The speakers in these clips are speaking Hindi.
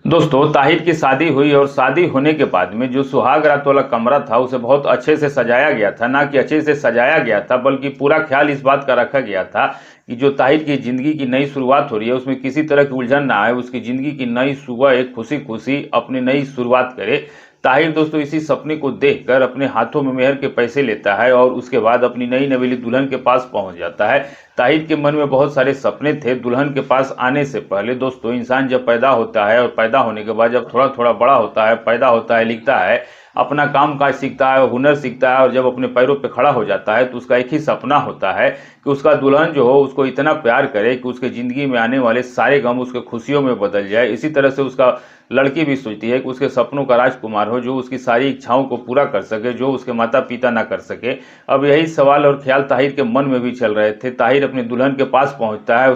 दोस्तों, ताहिर की शादी हुई और शादी होने के बाद में जो सुहाग रात वाला कमरा था उसे बहुत अच्छे से सजाया गया था। ना कि अच्छे से सजाया गया था, बल्कि पूरा ख्याल इस बात का रखा गया था कि जो ताहिर की ज़िंदगी की नई शुरुआत हो रही है उसमें किसी तरह की उलझन ना आए, उसकी ज़िंदगी की नई सुबह एक खुशी खुशी अपनी नई शुरुआत करे। ताहिर दोस्तों इसी सपने को देखकर अपने हाथों में मेहर के पैसे लेता है और उसके बाद अपनी नई नवेली दुल्हन के पास पहुंच जाता है। ताहिर के मन में बहुत सारे सपने थे दुल्हन के पास आने से पहले। दोस्तों, इंसान जब पैदा होता है और पैदा होने के बाद जब थोड़ा थोड़ा बड़ा होता है, पैदा होता है, लिखता है, अपना काम काज सीखता है, हुनर सीखता है और जब अपने पैरों पे खड़ा हो जाता है तो उसका एक ही सपना होता है कि उसका दुल्हन जो हो उसको इतना प्यार करे कि उसके ज़िंदगी में आने वाले सारे गम उसके खुशियों में बदल जाए। इसी तरह से उसका लड़की भी सोचती है कि उसके सपनों का राजकुमार हो, जो उसकी सारी इच्छाओं को पूरा कर सके, जो उसके माता पिता ना कर सके। अब यही सवाल और ख्याल ताहिर के मन में भी चल रहे थे। ताहिर अपने दुल्हन के पास पहुंचता है,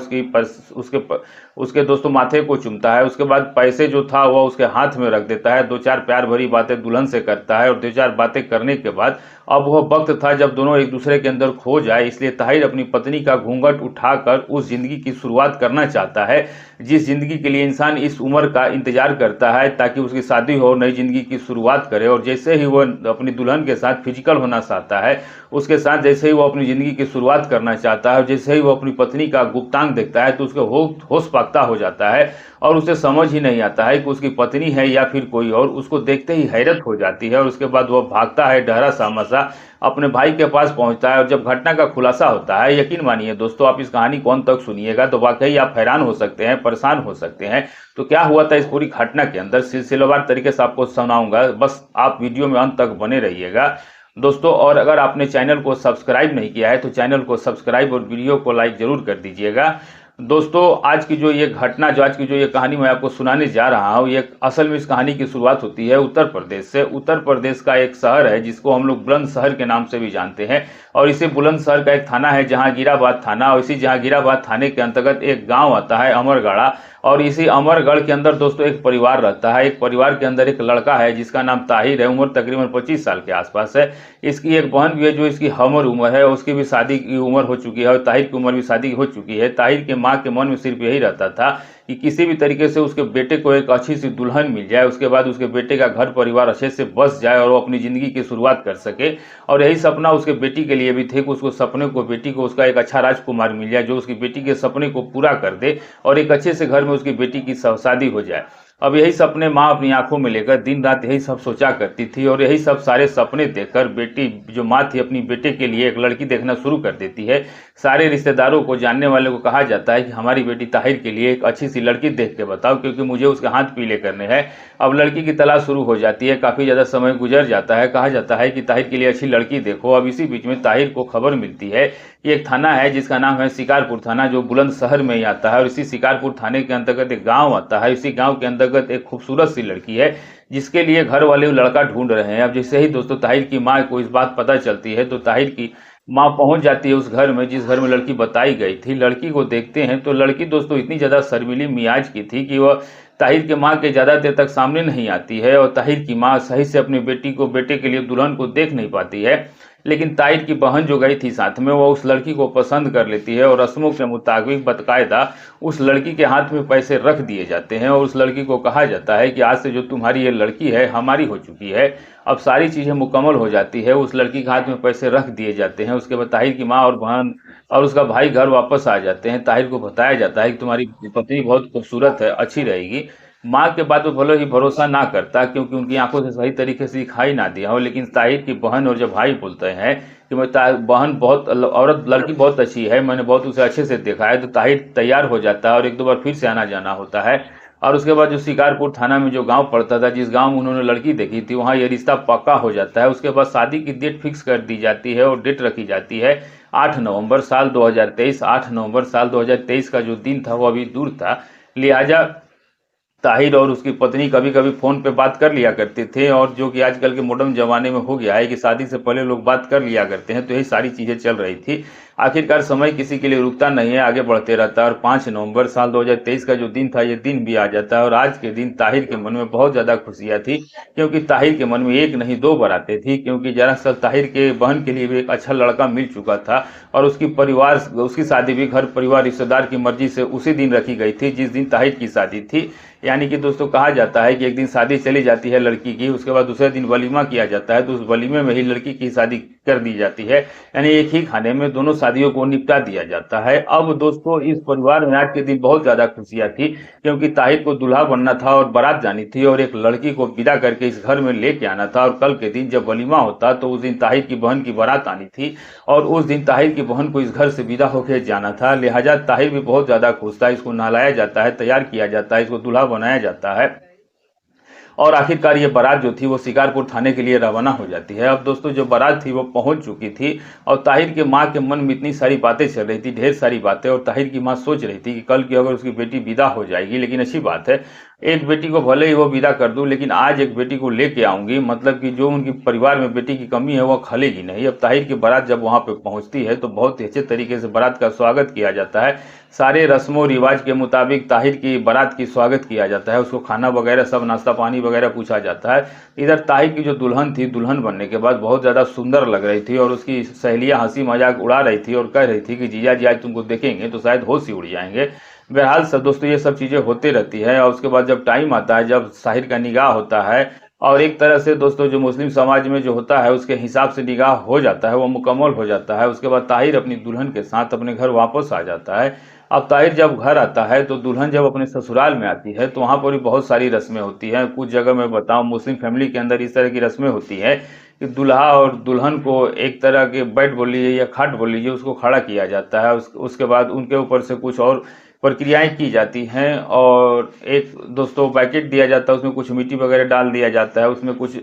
उसके दोस्तों माथे को चूमता है, उसके बाद पैसे जो था वह उसके हाथ में रख देता है, दो चार प्यार भरी बातें दुल्हन से करता है और दो चार बातें करने के बाद अब वह वक्त था जब दोनों एक दूसरे के अंदर खो जाए। इसलिए ताहिर अपनी पत्नी का घूंघट उठाकर उस जिंदगी की शुरुआत करना चाहता है जिस जिंदगी के लिए इंसान इस उम्र का इंतजार करता है ताकि उसकी शादी हो, नई जिंदगी की शुरुआत करे। और जैसे ही वह अपनी दुल्हन के साथ फिजिकल होना चाहता है, उसके साथ जैसे ही वो अपनी जिंदगी की शुरुआत करना चाहता है, जैसे ही वो अपनी पत्नी का गुप्तांग देखता है तो उसके होश पाक्ता हो जाता है और उसे समझ ही नहीं आता है कि उसकी पत्नी है या फिर कोई और। उसको देखते ही हैरत हो जाती है और उसके बाद वह भागता है डहरा सामसा, अपने भाई के पास पहुंचता है। और जब घटना का खुलासा होता है, यकीन मानिए दोस्तों, आप इस कहानी को अंत तक सुनिएगा तो वाकई आप हैरान हो सकते हैं, परेशान हो सकते हैं। तो क्या हुआ था इस पूरी घटना के अंदर, सिलसिलेवार तरीके से आपको सुनाऊंगा, बस आप वीडियो में अंत तक बने रहिएगा दोस्तों। और अगर आपने चैनल को सब्सक्राइब नहीं किया है तो चैनल को सब्सक्राइब और वीडियो को लाइक जरूर कर दीजिएगा। दोस्तों, आज की जो ये कहानी मैं आपको सुनाने जा रहा हूँ, ये असल में इस कहानी की शुरुआत होती है उत्तर प्रदेश से। उत्तर प्रदेश का एक शहर है जिसको हम लोग बुलंदशहर के नाम से भी जानते हैं और इसी बुलंदशहर का एक थाना है जहांगीराबाद थाना, और इसी जहांगीराबाद थाने के अंतर्गत एक गांव आता है अमरगढ़ा। और इसी अमरगढ़ के अंदर दोस्तों एक परिवार रहता है। एक परिवार के अंदर एक लड़का है जिसका नाम ताहिर है, उम्र तकरीबन 25 साल के आसपास है। इसकी एक बहन भी है जो इसकी हमर उम्र है, उसकी भी शादी की उम्र हो चुकी है और ताहिर की उम्र भी शादी हो चुकी है। ताहिर के माँ के मन में सिर्फ यही रहता था कि किसी भी तरीके से उसके बेटे को एक अच्छी सी दुल्हन मिल जाए, उसके बाद उसके बेटे का घर परिवार अच्छे से बस जाए और वो अपनी ज़िंदगी की शुरुआत कर सके। और यही सपना उसके बेटी के लिए भी थे कि उसको सपने को बेटी को उसका एक अच्छा राजकुमार मिल जाए जो उसकी बेटी के सपने को पूरा कर दे और एक अच्छे से घर में उसकी बेटी की शादी हो जाए। अब यही सपने माँ अपनी आंखों में लेकर दिन रात यही सब सोचा करती थी और यही सब सारे सपने देखकर बेटी जो माँ थी अपनी बेटे के लिए एक लड़की देखना शुरू कर देती है। सारे रिश्तेदारों को, जानने वाले को कहा जाता है कि हमारी बेटी ताहिर के लिए एक अच्छी सी लड़की देख के बताओ, क्योंकि मुझे उसके हाथ पीले करने हैं। अब लड़की की तलाश शुरू हो जाती है, काफ़ी ज़्यादा समय गुजर जाता है, कहा जाता है कि ताहिर के लिए अच्छी लड़की देखो। अब इसी बीच में ताहिर को खबर मिलती है कि एक थाना है जिसका नाम है शिकारपुर थाना, जो बुलंदशहर में ही आता है। और इसी शिकारपुर थाने के अंतर्गत एक गाँव आता है। इसी गाँव के अंतर्गत एक खूबसूरत सी लड़की है जिसके लिए घर वाले लड़का ढूंढ रहे हैं। अब जैसे ही दोस्तों ताहिर की माँ को इस बात पता चलती है तो ताहिर की माँ पहुंच जाती है उस घर में जिस घर में लड़की बताई गई थी। लड़की को देखते हैं तो लड़की दोस्तों इतनी ज़्यादा शर्मीली मियाज की थी कि वह ताहिर के माँ के ज़्यादा देर तक सामने नहीं आती है और ताहिर की माँ सही से अपनी बेटे के लिए दुल्हन को देख नहीं पाती है। लेकिन ताहिर की बहन जो गई थी साथ में, वो उस लड़की को पसंद कर लेती है और रस्मों के मुताबिक बकायदा उस लड़की के हाथ में पैसे रख दिए जाते हैं और उस लड़की को कहा जाता है कि आज से जो तुम्हारी ये लड़की है हमारी हो चुकी है। अब सारी चीज़ें मुकम्मल हो जाती है, उस लड़की के हाथ में पैसे रख दिए जाते हैं। उसके बाद ताहिर की माँ और बहन और उसका भाई घर वापस आ जाते हैं। ताहिर को बताया जाता है कि तुम्हारी पत्नी बहुत खूबसूरत है, अच्छी रहेगी। माँ के बात पे भले ही भरोसा ना करता क्योंकि उनकी आंखों से सही तरीके से दिखाई ना दिया हो, लेकिन ताहिर की बहन और जब भाई बोलते हैं कि बहन बहुत औरत लड़की बहुत अच्छी है, मैंने बहुत उसे अच्छे से देखा है, तो ताहिर तैयार हो जाता है और एक दो बार फिर से आना जाना होता है। और उसके बाद जो शिकारपुर थाना में जो गांव पड़ता था, जिस गांव में उन्होंने लड़की देखी थी, वहां ये रिश्ता पक्का हो जाता है। उसके बाद शादी की डेट फिक्स कर दी जाती है और डेट रखी जाती है 8 नवंबर साल 2023। 8 नवंबर साल 2023 का जो दिन था वो अभी दूर था, लिहाजा ताहिर और उसकी पत्नी कभी कभी फ़ोन पे बात कर लिया करते थे। और जो कि आजकल के मॉडर्न ज़माने में हो गया है कि शादी से पहले लोग बात कर लिया करते हैं, तो यही सारी चीज़ें चल रही थी। आखिरकार समय किसी के लिए रुकता नहीं है, आगे बढ़ते रहता है और 5 नवंबर साल 2023 का जो दिन था, ये दिन भी आ जाता है और आज के दिन ताहिर के मन में बहुत ज़्यादा खुशियाँ थी, क्योंकि ताहिर के मन में एक नहीं दो बारातें थी, क्योंकि दरअसल ताहिर के बहन के लिए भी एक अच्छा लड़का मिल चुका था और उसकी शादी भी घर परिवार रिश्तेदार की मर्जी से उसी दिन रखी गई थी जिस दिन ताहिर की शादी थी। यानी कि दोस्तों कहा जाता है कि एक दिन शादी चली जाती है लड़की की, उसके बाद दूसरे दिन वलीमा किया जाता है, तो उस वलीमे में ही लड़की की शादी कर दी जाती है। यानी एक ही खाने में दोनों शादियों को निपटा दिया जाता है। अब दोस्तों इस परिवार में आज के दिन बहुत ज्यादा खुशियां थी, क्योंकि ताहिर को दूल्हा बनना था और बारात जानी थी और एक लड़की को विदा करके इस घर में लेके आना था। और कल के दिन जब वलीमा होता तो उस दिन ताहिर की बहन की बारात आनी थी और उस दिन ताहिर की बहन को इस घर से विदा होकर जाना था। लिहाजा ताहिर भी बहुत ज्यादा खुश था। इसको नहलाया जाता है, तैयार किया जाता है, इसको दूल्हा बनाया जाता है और आखिरकार ये बारात जो थी वो शिकारपुर थाने के लिए रवाना हो जाती है। अब दोस्तों जो बारात थी वो पहुंच चुकी थी और ताहिर के माँ के मन में इतनी सारी बातें चल रही थी, ढेर सारी बातें, और ताहिर की माँ सोच रही थी कि कल की अगर उसकी बेटी विदा हो जाएगी, लेकिन अच्छी बात है, एक बेटी को भले ही वो विदा कर दूं, लेकिन आज एक बेटी को लेके आऊंगी, मतलब कि जो उनकी परिवार में बेटी की कमी है वो खलेगी नहीं। अब ताहिर की बारात जब वहां पे पहुंचती है तो बहुत ही अच्छे तरीके से बारात का स्वागत किया जाता है। सारे रस्मों रिवाज के मुताबिक ताहिर की बारात की स्वागत किया जाता है, उसको खाना वगैरह सब नाश्ता पानी वगैरह पूछा जाता है। इधर ताहिर की जो दुल्हन थी, दुल्हन बनने के बाद बहुत ज़्यादा सुंदर लग रही थी और उसकी सहेलियां हंसी मजाक उड़ा रही थी और कह रही थी कि जीजा जी आज तुमको देखेंगे तो शायद होश ही उड़ जाएंगे। बहरहाल सब दोस्तों ये सब चीज़ें होती रहती है और उसके बाद जब टाइम आता है, जब ताहिर का निकाह होता है और एक तरह से दोस्तों जो मुस्लिम समाज में जो होता है उसके हिसाब से निकाह हो जाता है, वो मुकम्मल हो जाता है। उसके बाद ताहिर अपनी दुल्हन के साथ अपने घर वापस आ जाता है। अब ताहिर जब घर आता है तो दुल्हन जब अपने ससुराल में आती है तो वहाँ पर भी बहुत सारी रस्में होती हैं। कुछ जगह मैं बताऊँ, मुस्लिम फैमिली के अंदर इस तरह की रस्में होती हैं कि दूल्हा और दुल्हन को एक तरह के बेड बोल लीजिए या खाट बोल लीजिए, उसको खड़ा किया जाता है। उसके बाद उनके ऊपर से कुछ और प्रक्रियाएं की जाती हैं और एक दोस्तों पैकेट दिया जाता है, उसमें कुछ मिट्टी वगैरह डाल दिया जाता है, उसमें कुछ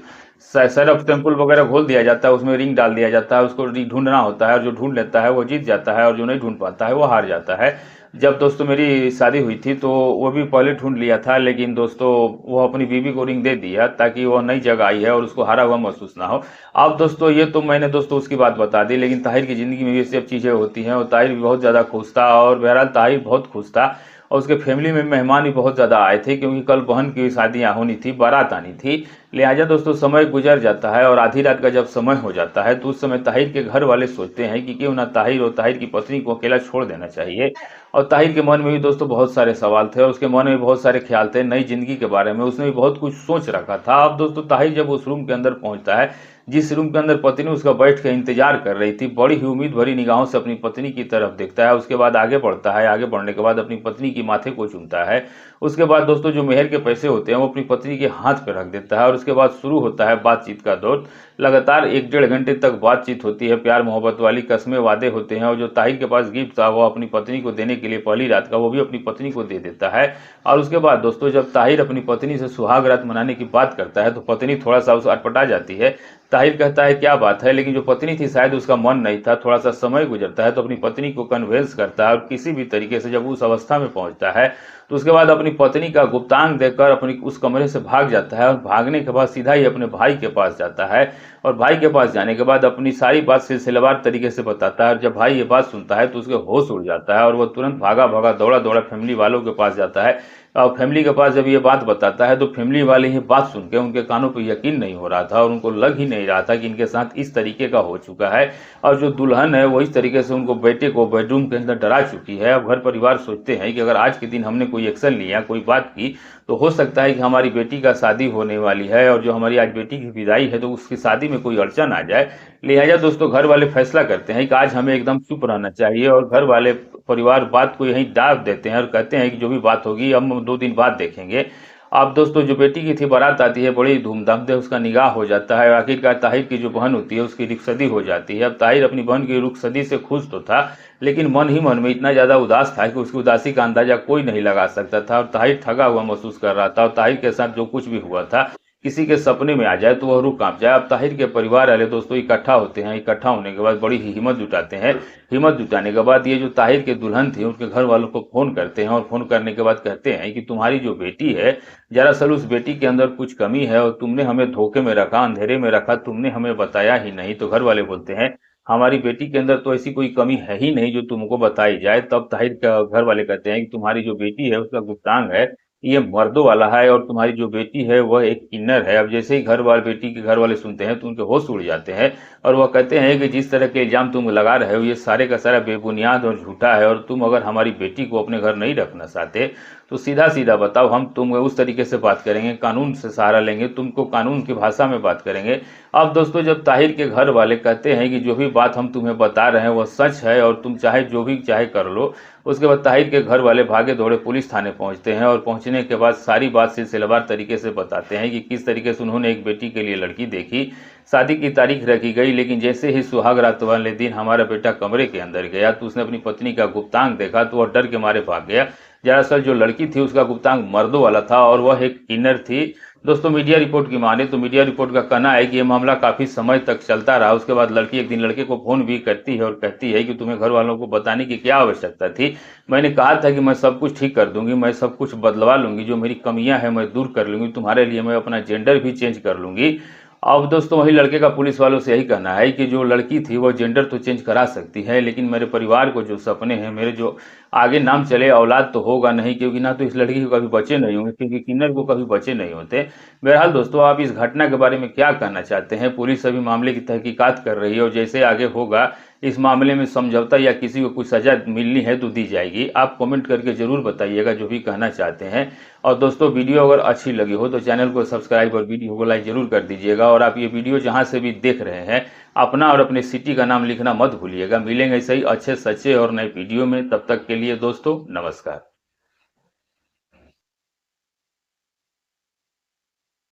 सरफ टेम्पल वगैरह घोल दिया जाता है, उसमें रिंग डाल दिया जाता है, उसको ढूंढना होता है और जो ढूंढ लेता है वो जीत जाता है और जो नहीं ढूंढ पाता है वो हार जाता है। जब दोस्तों मेरी शादी हुई थी तो वो भी पहले ढूंढ लिया था, लेकिन दोस्तों वो अपनी बीवी को रिंग दे दिया ताकि वो नई जगह आई है और उसको हारा हुआ महसूस ना हो। अब दोस्तों ये तो मैंने दोस्तों उसकी बात बता दी, लेकिन ताहिर की ज़िंदगी में ये सब चीज़ें होती हैं और ताहिर भी बहुत ज़्यादा खुश था और बहरहाल ताहिर बहुत खुश था और उसके फैमिली में मेहमान भी बहुत ज़्यादा आए थे, क्योंकि कल बहन की शादियाँ होनी थी, बारात आनी थी। लिहाजा दोस्तों समय गुजर जाता है और आधी रात का जब समय हो जाता है तो उस समय ताहिर के घर वाले सोचते हैं कि क्यों ना ताहिर और ताहिर की पत्नी को अकेला छोड़ देना चाहिए। और ताहिर के मन में भी दोस्तों बहुत सारे सवाल थे और उसके मन में भी बहुत सारे ख्याल थे नई जिंदगी के बारे में, उसने भी बहुत कुछ सोच रखा था। अब दोस्तों ताहिर जब उस रूम के अंदर पहुंचता है, जिस रूम के अंदर पत्नी उसका बैठ कर इंतजार कर रही थी, बड़ी ही उम्मीद भरी निगाहों से अपनी पत्नी की तरफ देखता है। उसके बाद आगे बढ़ता है, आगे बढ़ने के बाद अपनी पत्नी की माथे को चूमता है। उसके बाद दोस्तों जो मेहर के पैसे होते हैं वो अपनी पत्नी के हाथ पर रख देता है और उसके बाद शुरू होता है बातचीत का दौर। लगातार 1-1.5 घंटे तक बातचीत होती है, प्यार मोहब्बत वाली कस्में वादे होते हैं और जो ताहिर के पास गिफ्ट था वो अपनी पत्नी को देने के लिए पहली रात का वो भी अपनी पत्नी को दे देता है। और उसके बाद दोस्तों जब ताहिर अपनी पत्नी से सुहाग रात मनाने की बात करता है तो पत्नी थोड़ा सा उसे अटपटा जाती है। ताहिर कहता है क्या बात है, लेकिन जो पत्नी थी शायद उसका मन नहीं था। थोड़ा सा समय गुजरता है तो अपनी पत्नी को कन्वेंस करता है और किसी भी तरीके से जब उस अवस्था में पहुंचता है तो उसके बाद अपनी पत्नी का गुप्तांग देखकर अपनी उस कमरे से भाग जाता है और भागने के बाद सीधा ही अपने भाई के पास जाता है और भाई के पास जाने के बाद अपनी सारी बात सिलसिलेवार तरीके से बताता है। और जब भाई ये बात सुनता है तो उसके होश उड़ जाता है और वो तुरंत भागा भागा दौड़ा दौड़ा फैमिली वालों के पास जाता है। और फैमिली के पास जब ये बात बताता है तो फैमिली वाले ये बात सुन के उनके कानों पर यकीन नहीं हो रहा था और उनको लग ही नहीं रहा था कि इनके साथ इस तरीके का हो चुका है। और जो दुल्हन है वो इस तरीके से उनको बेटे को बेडरूम के अंदर डरा चुकी है। अब घर परिवार सोचते हैं कि अगर आज के दिन हमने कोई एक्शन लिया, कोई बात की, तो हो सकता है कि हमारी बेटी का शादी होने वाली है और जो हमारी आज बेटी की विदाई है तो उसकी शादी में कोई अड़चन आ जाए। लिहाजा दोस्तों घर वाले फैसला करते हैं कि आज हमें एकदम चुप रहना चाहिए और घर वाले परिवार बात को यहीं दाब देते हैं और कहते हैं कि जो भी बात होगी हम 2 दिन बाद देखेंगे। अब दोस्तों जो बेटी की थी बारात आती है, बड़ी धूमधाम से उसका निकाह हो जाता है। आखिरकार ताहिर की जो बहन होती है उसकी रुखसदी हो जाती है। अब ताहिर अपनी बहन की रुखसदी से खुश तो था, लेकिन मन ही मन में इतना ज़्यादा उदास था कि उसकी उदासी का अंदाजा कोई नहीं लगा सकता था। और ताहिर थका हुआ महसूस कर रहा था और ताहिर के साथ जो कुछ भी हुआ था किसी के सपने में आ जाए तो वह रूह कांप जाए। अब ताहिर के परिवार वाले दोस्तों इकट्ठा होते हैं, इकट्ठा होने के बाद बड़ी ही हिम्मत जुटाते हैं। हिम्मत जुटाने के बाद ये जो ताहिर के दुल्हन थी उनके घर वालों को फोन करते हैं और फोन करने के बाद कहते हैं कि तुम्हारी जो बेटी है दरअसल उस बेटी के अंदर कुछ कमी है और तुमने हमें धोखे में रखा, अंधेरे में रखा, तुमने हमें बताया ही नहीं। तो घर वाले बोलते हैं हमारी बेटी के अंदर तो ऐसी कोई कमी है ही नहीं जो तुमको बताई जाए। तब ताहिर का घर वाले कहते हैं कि तुम्हारी जो बेटी है उसका गुप्तांग है, ये मर्दों वाला है, और तुम्हारी जो बेटी है वह एक किन्नर है। अब जैसे ही घर वाले बेटी के घर वाले सुनते हैं तो उनके होश उड़ जाते हैं, और वह कहते हैं कि जिस तरह के इल्जाम तुम लगा रहे हो ये सारे का सारा बेबुनियाद और झूठा है, और तुम अगर हमारी बेटी को अपने घर नहीं रखना चाहते तो सीधा सीधा बताओ, हम तुम उस तरीके से बात करेंगे, कानून से सहारा लेंगे, तुमको कानून की भाषा में बात करेंगे। अब दोस्तों, जब ताहिर के घर वाले कहते हैं कि जो भी बात हम तुम्हें बता रहे हैं वह सच है और तुम चाहे जो भी चाहे कर लो, उसके बाद ताहिर के घर वाले भागे दौड़े पुलिस थाने पहुंचते हैं, और पहुंचने के बाद सारी बात सिलसिलेवार तरीके से बताते हैं कि किस तरीके से उन्होंने एक बेटी के लिए लड़की देखी, शादी की तारीख रखी गई, लेकिन जैसे ही सुहाग रात वाले दिन हमारा बेटा कमरे के अंदर गया तो उसने अपनी पत्नी का गुप्तांग देखा तो वह डर के मारे भाग गया। दरअसल जो लड़की थी उसका गुप्तांग मर्दों वाला था और वह एक किन्नर थी। दोस्तों, मीडिया रिपोर्ट की माने तो मीडिया रिपोर्ट का कहना है कि यह मामला काफी समय तक चलता रहा। उसके बाद लड़की एक दिन लड़के को फोन भी करती है और कहती है कि तुम्हें घर वालों को बताने की क्या आवश्यकता थी, मैंने कहा था कि मैं सब कुछ ठीक कर दूंगी, मैं सब कुछ बदलवा लूंगी, जो मेरी कमियां हैं मैं दूर कर लूंगी, तुम्हारे लिए मैं अपना जेंडर भी चेंज कर लूंगी। अब दोस्तों, वही लड़के का पुलिस वालों से यही कहना है कि जो लड़की थी वो जेंडर तो चेंज करा सकती है, लेकिन मेरे परिवार को जो सपने हैं, मेरे जो आगे नाम चले, औलाद तो होगा नहीं, क्योंकि ना तो इस लड़की को कभी बच्चे नहीं होंगे, क्योंकि किन्नर को कभी बच्चे नहीं होते। बहरहाल दोस्तों, आप इस घटना के बारे में क्या कहना चाहते हैं? पुलिस अभी मामले की तहकीकात कर रही है और जैसे आगे होगा इस मामले में समझौता या किसी को कुछ सजा मिलनी है तो दी जाएगी। आप कमेंट करके जरूर बताइएगा जो भी कहना चाहते हैं। और दोस्तों, वीडियो अगर अच्छी लगी हो तो चैनल को सब्सक्राइब और वीडियो को लाइक जरूर कर दीजिएगा। और आप ये वीडियो जहां से भी देख रहे हैं अपना और अपने सिटी का नाम लिखना मत भूलिएगा। मिलेंगे ऐसे ही अच्छे सच्चे और नए वीडियो में, तब तक के लिए दोस्तों नमस्कार।